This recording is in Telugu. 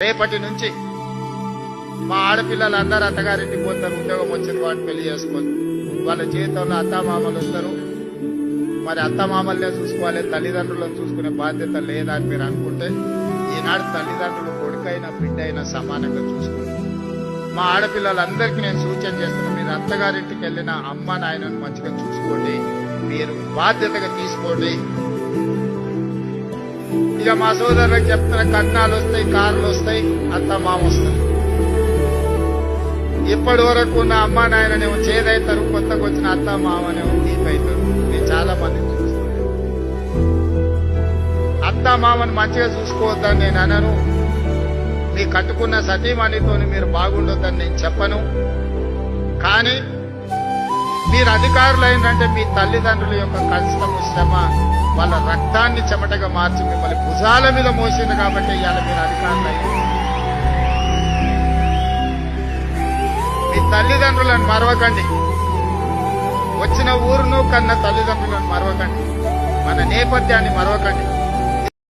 రేపటి నుంచి మా ఆడపిల్లలందరూ అత్తగారింటికి పోతారు. ఉద్యోగం వచ్చింది వాటి పెళ్లి చేసుకొని వాళ్ళ జీవితంలో అత్తామామలు వస్తారు. మరి అత్తమామల్నే చూసుకోవాలి, తల్లిదండ్రులను చూసుకునే బాధ్యత లేదని మీరు అనుకుంటే ఈనాడు తల్లిదండ్రులు కొడుకైనా బిడ్డ అయినా సమానంగా చూసుకోండి. మా ఆడపిల్లలందరికీ నేను సూచన చేస్తున్నాను, మీరు అత్తగారింటికి వెళ్ళిన అమ్మ నాయనను మంచిగా చూసుకోండి, మీరు బాధ్యతగా తీసుకోండి. ఇక మా సోదరులకు చెప్తున్న కట్నాలు వస్తాయి, కార్లు వస్తాయి, అత్త మామ వస్తాయి. ఇప్పటి వరకు ఉన్న అమ్మ నాయననేమో చేదవుతారు, కొత్తగా వచ్చిన అత్త మామనేమో తీపవుతారు. నేను చాలా మంది చూస్తున్నాను. అత్త మామని మంచిగా చూసుకోవద్దని నేను అనను, మీ కట్టుకున్న సతీమణితో మీరు బాగుండొద్దని నేను చెప్పను. కానీ మీరు అధికారులైందంటే మీ తల్లిదండ్రుల యొక్క కష్టము శ్రమ వాళ్ళ రక్తాన్ని చెమటగా మార్చి మిమ్మల్ని భుజాల మీద మోసింది కాబట్టి ఇవాళ మీరు అధికారులైంది. మీ తల్లిదండ్రులను మరవకండి, వచ్చిన ఊరును కన్న తల్లిదండ్రులను మరవకండి, మన నేపథ్యాన్ని మరవకండి.